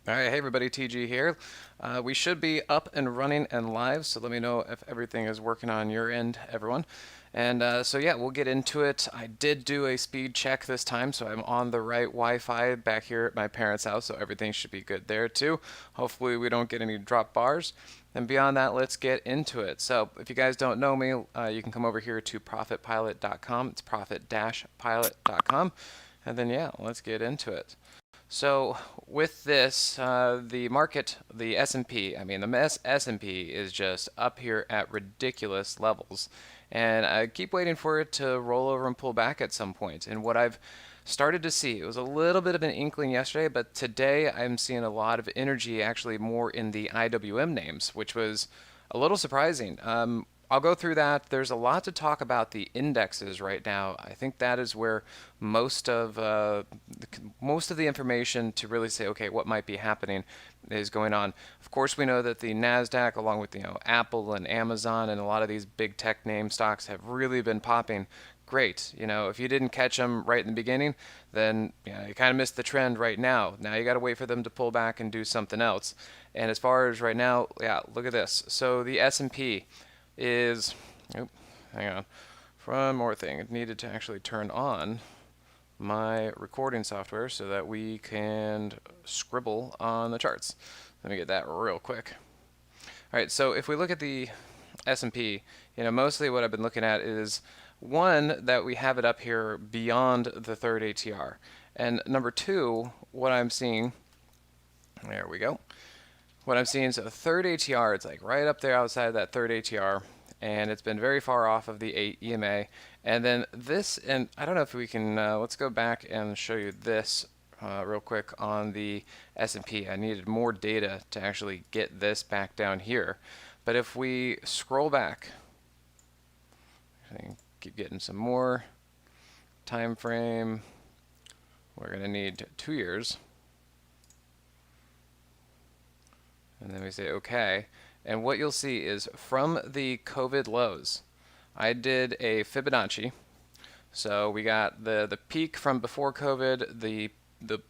All right, hey everybody, TG here. We should be up and running and live, so let me know if everything is working on your end, everyone. And so yeah, we'll get into it. I did do a speed check this time, so I'm on the right Wi-Fi back here at my parents' house, so everything should be good there too. Hopefully we don't get any drop bars. And beyond that, let's get into it. So if you guys don't know me, you can come over here to profitpilot.com. It's profit-pilot.com. And then yeah, let's get into it. So with this, the market, the S&P, I mean the S&P is just up here at ridiculous levels. And I keep waiting for it to roll over and pull back at some point. And what I've started to see, it was a little bit of an inkling yesterday, but today I'm seeing a lot of energy actually more in the IWM names, which was a little surprising. I'll go through that. There's a lot to talk about the indexes right now. I think that is where most of the information to really say, okay, what might be happening is going on. Of course, we know that the Nasdaq, along with Apple and Amazon and a lot of these big tech name stocks, have really been popping. Great. If you didn't catch them right in the beginning, then you kind of missed the trend right now. Now you got to wait for them to pull back and do something else. And as far as right now, yeah, look at this. So the S&P is, hang on, one more thing. It needed to actually turn on my recording software so that we can scribble on the charts. Let me get that real quick. All right, so if we look at the S&P, mostly what I've been looking at is one, that we have it up here beyond the third ATR. And number two, what I'm seeing, there we go. What I'm seeing is a third ATR, it's like right up there outside of that third ATR, and it's been very far off of the 8 EMA. And then this, and I don't know if we can, let's go back and show you this real quick on the S&P. I needed more data to actually get this back down here. But if we scroll back, I keep getting some more time frame. We're going to need 2 years. And then we say OK. And what you'll see is from the COVID lows, I did a Fibonacci. So we got the peak from before COVID, the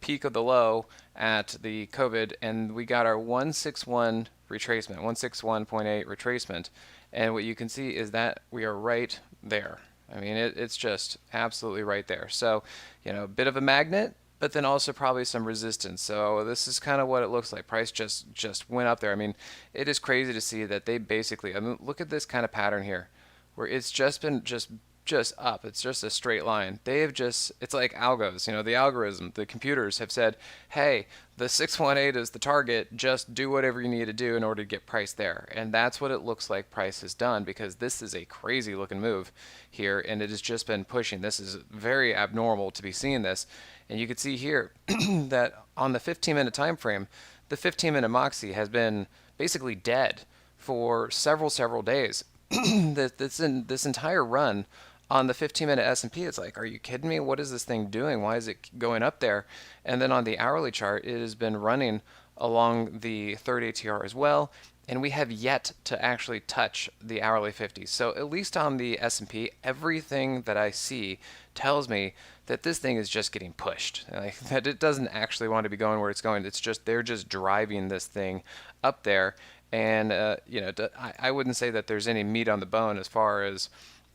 peak of the low at the COVID, and we got our 161 retracement, 161.8 retracement. And what you can see is that we are right there. I mean, it's just absolutely right there. So, a bit of a magnet, but then also probably some resistance. So this is kind of what it looks like. Price just went up there. I mean, it is crazy to see that they basically, I mean, look at this kind of pattern here, where it's just been just up. It's just a straight line. They have just, it's like algos, the algorithm, the computers have said, hey, the 618 is the target, just do whatever you need to do in order to get price there. And that's what it looks like price has done, because this is a crazy looking move here, and it has just been pushing. This is very abnormal to be seeing this. And you can see here that on the 15-minute time frame, the 15-minute Moxie has been basically dead for several days. This entire run on the 15-minute S&P, it's like, are you kidding me? What is this thing doing? Why is it going up there? And then on the hourly chart, it has been running along the third ATR as well, and we have yet to actually touch the hourly 50. So at least on the S&P, everything that I see tells me that this thing is just getting pushed, like, that it doesn't actually want to be going where it's going. It's just, they're just driving this thing up there. And I wouldn't say that there's any meat on the bone as far as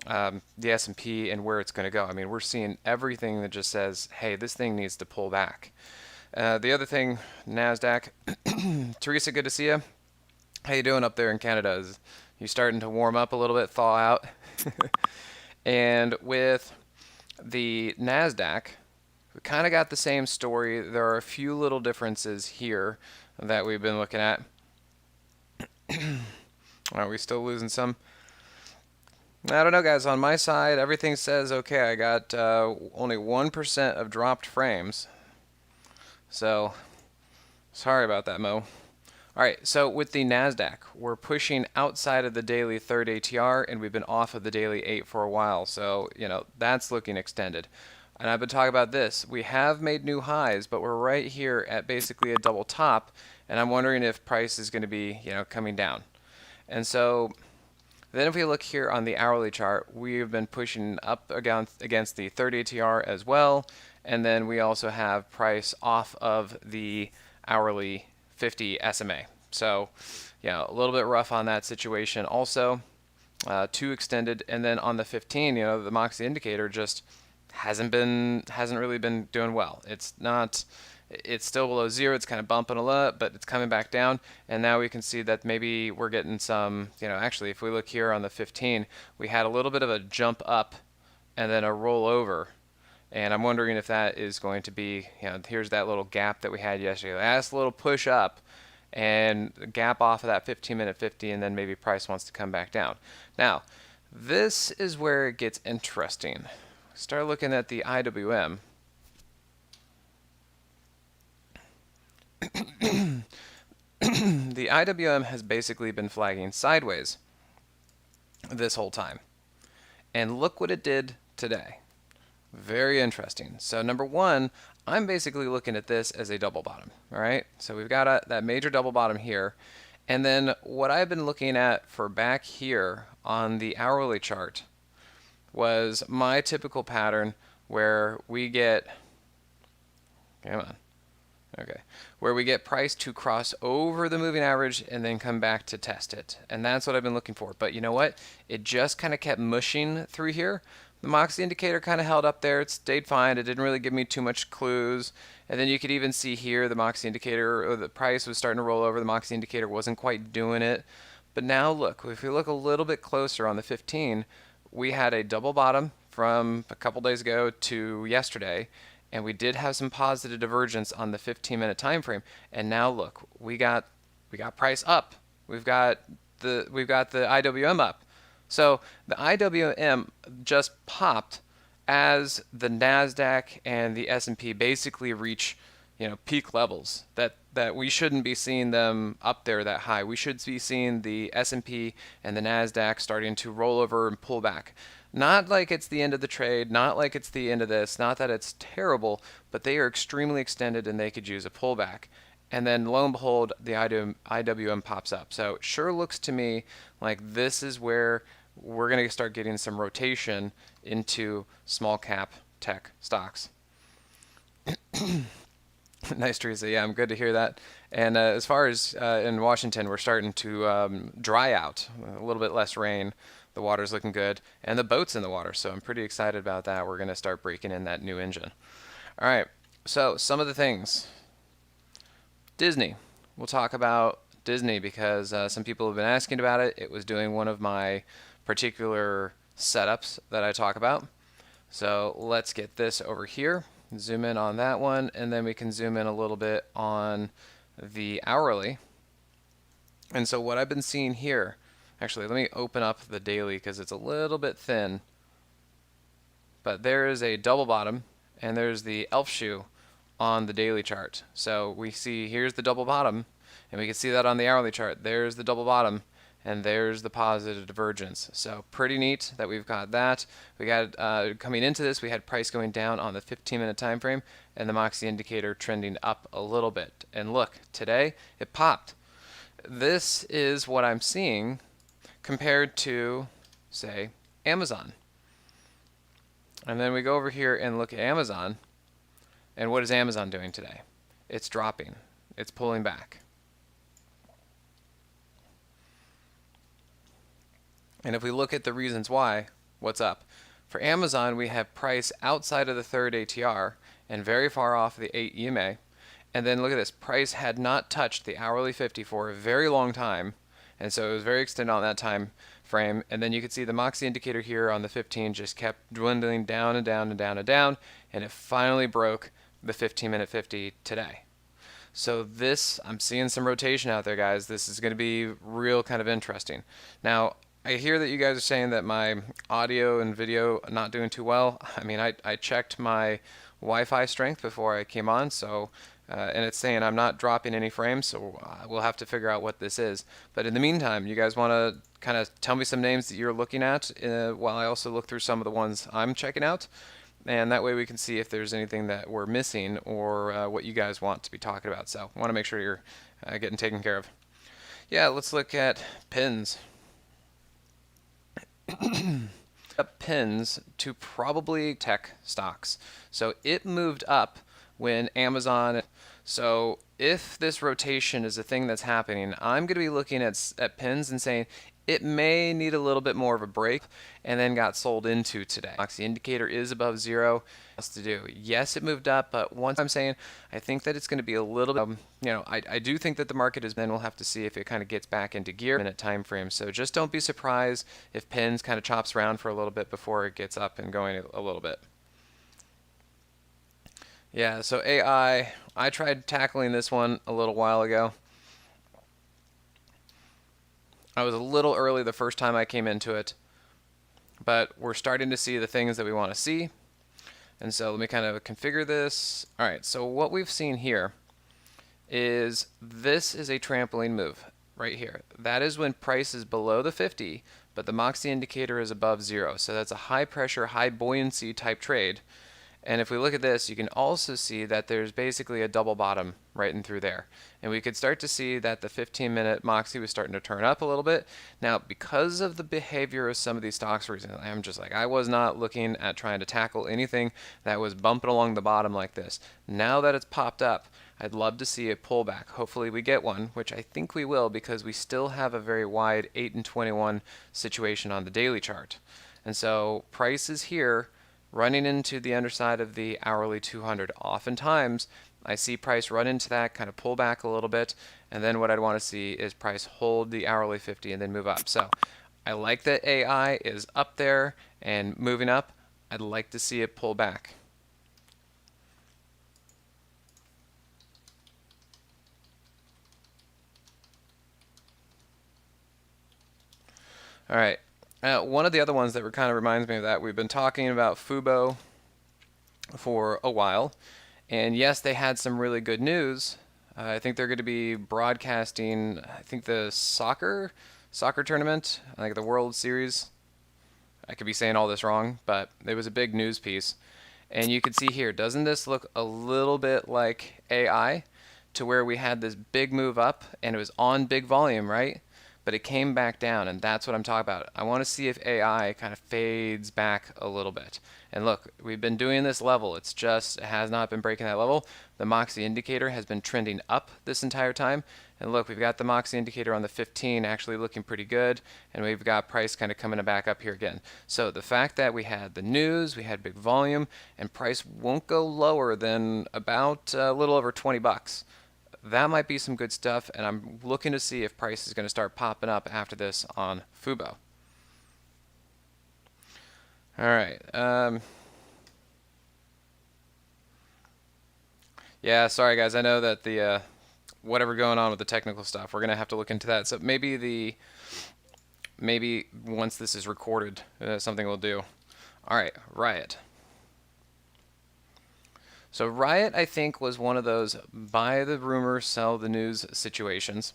the S&P and where it's going to go. I mean, we're seeing everything that just says, hey, this thing needs to pull back. The other thing, Nasdaq. Teresa, good to see you. How you doing up there in Canada? Is you starting to warm up a little bit, thaw out? And with the Nasdaq, we kind of got the same story. There are a few little differences here that we've been looking at. Are we still losing some? I don't know, guys. On my side, everything says okay. I got only 1% of dropped frames. So, sorry about that, Mo. All right, so with the Nasdaq, we're pushing outside of the daily third ATR, and we've been off of the daily 8 for a while. So, that's looking extended. And I've been talking about this. We have made new highs, but we're right here at basically a double top, and I'm wondering if price is going to be, coming down. And so then if we look here on the hourly chart, we've been pushing up against the 30 ATR as well. And then we also have price off of the hourly 50 SMA. So, yeah, a little bit rough on that situation. Also, too extended. And then on the 15, the Moxie indicator just hasn't really been doing well. It's still below zero. It's kind of bumping a lot, but it's coming back down. And now we can see that maybe we're getting some, actually, if we look here on the 15, we had a little bit of a jump up and then a roll over. And I'm wondering if that is going to be, here's that little gap that we had yesterday. Last little push up and gap off of that 15-minute 50, and then maybe price wants to come back down. Now, this is where it gets interesting. Start looking at the IWM. The IWM has basically been flagging sideways this whole time. And look what it did today. Very interesting. So number one, I'm basically looking at this as a double bottom. All right. So we've got that major double bottom here. And then what I've been looking at for back here on the hourly chart was my typical pattern where we get, come on, okay, where we get price to cross over the moving average and then come back to test it. And that's what I've been looking for. But you know what? It just kind of kept mushing through here. The Moxie indicator kind of held up there. It stayed fine. It didn't really give me too much clues. And then you could even see here the Moxie indicator, or the price was starting to roll over. The Moxie indicator wasn't quite doing it. But now look, if we look a little bit closer on the 15, we had a double bottom from a couple days ago to yesterday. And we did have some positive divergence on the 15-minute time frame. And now look, we got price up. We've got the IWM up. So the IWM just popped as the Nasdaq and the S&P basically reach, peak levels that we shouldn't be seeing them up there that high. We should be seeing the S&P and the Nasdaq starting to roll over and pull back. Not like it's the end of the trade, not like it's the end of this, not that it's terrible, but they are extremely extended and they could use a pullback. And then lo and behold, the IWM pops up. So it sure looks to me like this is where we're going to start getting some rotation into small cap tech stocks. Nice, Teresa. Yeah, I'm good to hear that. And as far as in Washington, we're starting to dry out, a little bit less rain. The water's looking good, and the boat's in the water, so I'm pretty excited about that. We're going to start breaking in that new engine. All right, so some of the things. Disney. We'll talk about Disney because some people have been asking about it. It was doing one of my particular setups that I talk about. So let's get this over here. Zoom in on that one, and then we can zoom in a little bit on the hourly. And so what I've been seeing here, actually, let me open up the daily because it's a little bit thin. But there is a double bottom, and there's the elf shoe on the daily chart. So we see here's the double bottom, and we can see that on the hourly chart. There's the double bottom, and there's the positive divergence. So pretty neat that we've got that. We got coming into this, we had price going down on the 15-minute time frame, and the Moxie indicator trending up a little bit. And look, today it popped. This is what I'm seeing compared to, say, Amazon. And then we go over here and look at Amazon. And what is Amazon doing today? It's dropping. It's pulling back. And if we look at the reasons why, what's up? For Amazon, we have price outside of the third ATR and very far off the 8 EMA. And then look at this. Price had not touched the hourly 50 for a very long time. And so it was very extended on that time frame. And then you can see the Moxie indicator here on the 15 just kept dwindling down and down and down and down. And it finally broke the 15-minute 50 today. So this, I'm seeing some rotation out there, guys. This is going to be real kind of interesting. Now, I hear that you guys are saying that my audio and video are not doing too well. I mean, I checked my Wi-Fi strength before I came on, so and it's saying I'm not dropping any frames, so we'll have to figure out what this is. But in the meantime, you guys want to kind of tell me some names that you're looking at while I also look through some of the ones I'm checking out. And that way we can see if there's anything that we're missing or what you guys want to be talking about. So I want to make sure you're getting taken care of. Yeah, let's look at pins. Up pins to probably tech stocks. So it moved up when Amazon. So if this rotation is a thing that's happening, I'm going to be looking at pins and saying it may need a little bit more of a break and then got sold into today. The indicator is above zero. What's to do? Yes, it moved up, but once I'm saying I think that it's going to be a little bit, I do think that the market is, then we'll have to see if it kind of gets back into gear in a time frame. So just don't be surprised if pins kind of chops around for a little bit before it gets up and going a little bit. Yeah, so AI, I tried tackling this one a little while ago. I was a little early the first time I came into it, but we're starting to see the things that we want to see. And so let me kind of configure this. All right, so what we've seen here is this is a trampoline move right here. That is when price is below the 50, but the Moxie indicator is above zero. So that's a high pressure, high buoyancy type trade. And if we look at this, you can also see that there's basically a double bottom right in through there. And we could start to see that the 15-minute Moxie was starting to turn up a little bit. Now, because of the behavior of some of these stocks recently, I'm just like, I was not looking at trying to tackle anything that was bumping along the bottom like this. Now that it's popped up, I'd love to see a pullback. Hopefully we get one, which I think we will, because we still have a very wide 8 and 21 situation on the daily chart. And so price is here, running into the underside of the hourly 200. Oftentimes, I see price run into that, kind of pull back a little bit, and then what I'd want to see is price hold the hourly 50 and then move up. So I like that AI is up there and moving up. I'd like to see it pull back. All right. One of the other ones that kind of reminds me of that, we've been talking about Fubo for a while, and yes, they had some really good news. I think they're going to be broadcasting, I think the soccer tournament, like the World Series. I could be saying all this wrong, but it was a big news piece. And you can see here, doesn't this look a little bit like AI, to where we had this big move up and it was on big volume, right? But it came back down, and that's what I'm talking about. I want to see if AI kind of fades back a little bit. And look, we've been doing this level. It has not been breaking that level. The Moxie indicator has been trending up this entire time. And look, we've got the Moxie indicator on the 15 actually looking pretty good, and we've got price kind of coming back up here again. So the fact that we had the news, we had big volume, and price won't go lower than about a little over 20 bucks. That might be some good stuff, and I'm looking to see if price is going to start popping up after this on Fubo. All right. Yeah, sorry guys. I know that the whatever going on with the technical stuff, we're going to have to look into that. So maybe once this is recorded, something we'll do. All right, Riot. So Riot, I think, was one of those buy the rumor, sell the news situations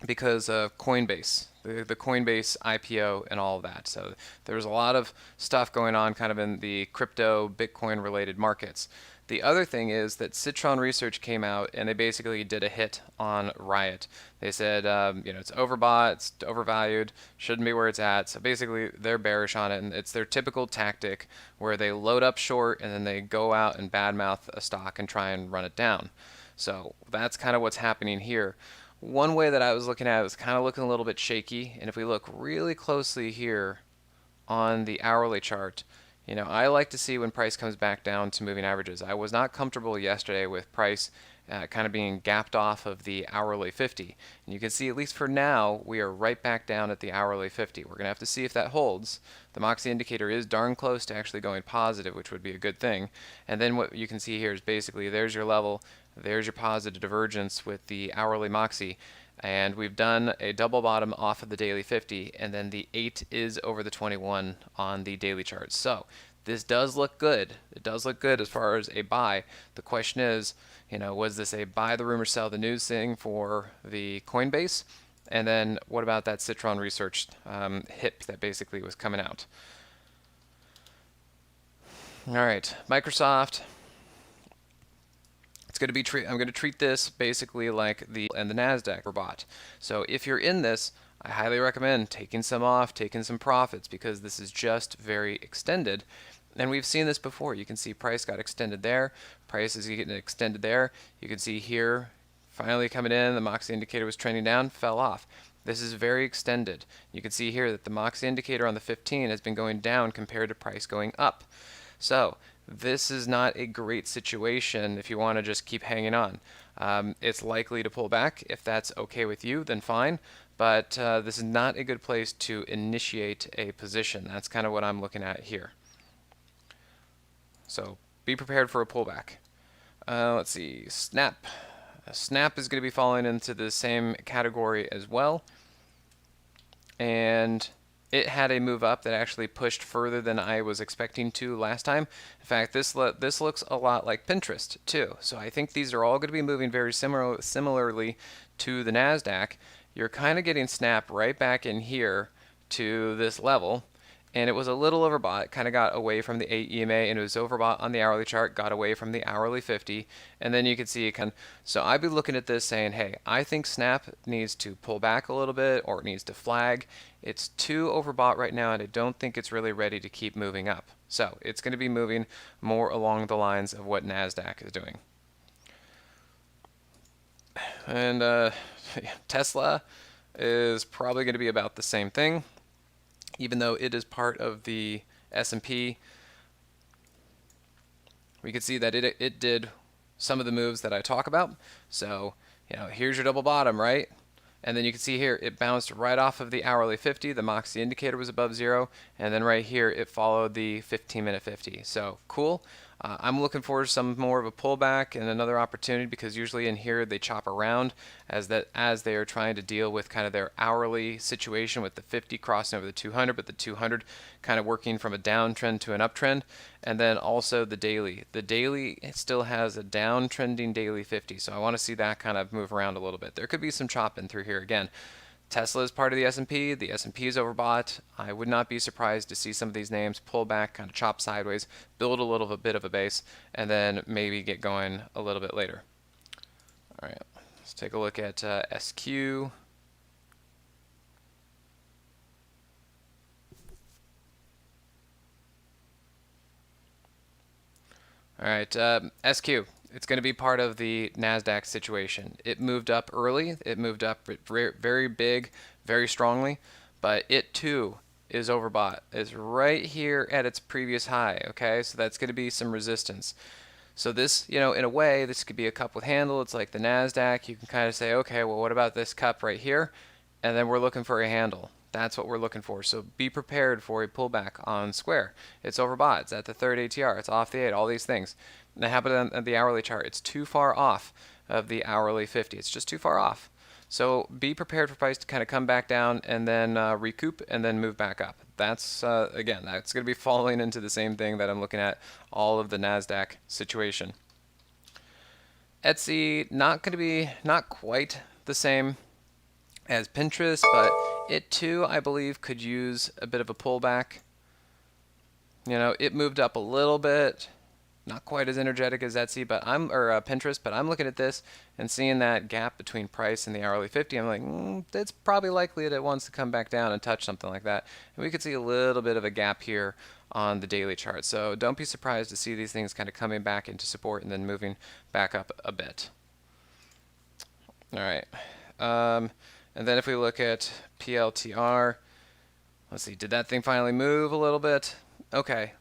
because of Coinbase, the Coinbase IPO and all of that. So there's a lot of stuff going on kind of in the crypto, Bitcoin related markets. The other thing is that Citron Research came out and they basically did a hit on Riot. They said, it's overbought, it's overvalued, shouldn't be where it's at. So basically, they're bearish on it, and it's their typical tactic where they load up short and then they go out and badmouth a stock and try and run it down. So that's kind of what's happening here. One way that I was looking at it was kind of looking a little bit shaky, and if we look really closely here on the hourly chart, I like to see when price comes back down to moving averages. I was not comfortable yesterday with price kind of being gapped off of the hourly 50. And you can see, at least for now, we are right back down at the hourly 50. We're going to have to see if that holds. The Moxie indicator is darn close to actually going positive, which would be a good thing. And then what you can see here is basically there's your level, there's your positive divergence with the hourly Moxie. And we've done a double bottom off of the daily 50, and then the 8 is over the 21 on the daily chart. So this does look good. It does look good as far as a buy. The question is, was this a buy the rumor, sell the news thing for the Coinbase? And then what about that Citron Research hit that basically was coming out? All right, Microsoft. It's going to be I'm going to treat this basically like the Nasdaq were bought. So if you're in this, I highly recommend taking some off, taking some profits, because this is just very extended. And we've seen this before. You can see price got extended there, price is getting extended there. You can see here, finally coming in, the Moxie indicator was trending down, fell off. This is very extended. You can see here that the Moxie indicator on the 15 has been going down compared to price going up. So this is not a great situation if you want to just keep hanging on. It's likely to pull back. If that's okay with you, then fine. But this is not a good place to initiate a position. That's kind of what I'm looking at here. So be prepared for a pullback. Let's see, Snap. Snap is going to be falling into the same category as well. And it had a move up that actually pushed further than I was expecting to last time. In fact, this looks a lot like Pinterest too. So I think these are all going to be moving very similarly to the Nasdaq. You're kind of getting Snap right back in here to this level. And it was a little overbought, kind of got away from the 8 EMA, and it was overbought on the hourly chart, got away from the hourly 50, and then you can see it kind of, so I'd be looking at this saying, hey, I think Snap needs to pull back a little bit, or it needs to flag. It's too overbought right now, and I don't think it's really ready to keep moving up. So it's going to be moving more along the lines of what Nasdaq is doing. And Tesla is probably going to be about the same thing. Even though it is part of the S&P, we can see that it did some of the moves that I talk about. So, here's your double bottom, right? And then you can see here it bounced right off of the hourly 50. The Moxie indicator was above 0, and then right here it followed the 15-minute 50. So cool. I'm looking for some more of a pullback and another opportunity, because usually in here they chop around as they are trying to deal with kind of their hourly situation with the 50 crossing over the 200, but the 200 kind of working from a downtrend to an uptrend. And then also the daily. The daily still has a downtrending daily 50, so I want to see that kind of move around a little bit. There could be some chopping through here again. Tesla is part of the S&P. The S&P is overbought. I would not be surprised to see some of these names pull back, kind of chop sideways, build a little bit of a base, and then maybe get going a little bit later. All right, let's take a look at SQ. All right, SQ. It's going to be part of the Nasdaq situation. It moved up early. It moved up very, very big, very strongly, but it too is overbought. It's right here at its previous high. Okay, so that's going to be some resistance. So this, in a way, this could be a cup with handle. It's like the Nasdaq. You can kind of say, okay, well, what about this cup right here? And then we're looking for a handle. That's what we're looking for. So be prepared for a pullback on Square. It's overbought. It's at the third ATR. It's off the 8. All these things. That happened on the hourly chart. It's too far off of the hourly 50. It's just too far off. So be prepared for price to kind of come back down and then recoup and then move back up. That's again, that's going to be falling into the same thing that I'm looking at all of the Nasdaq situation. Etsy not quite the same as Pinterest, but it too, I believe, could use a bit of a pullback. It moved up a little bit. Not quite as energetic as Etsy, Pinterest, but I'm looking at this and seeing that gap between price and the hourly 50. I'm like, it's probably likely that it wants to come back down and touch something like that. And we could see a little bit of a gap here on the daily chart. So don't be surprised to see these things kind of coming back into support and then moving back up a bit. All right. And then if we look at PLTR, let's see, did that thing finally move a little bit? Okay,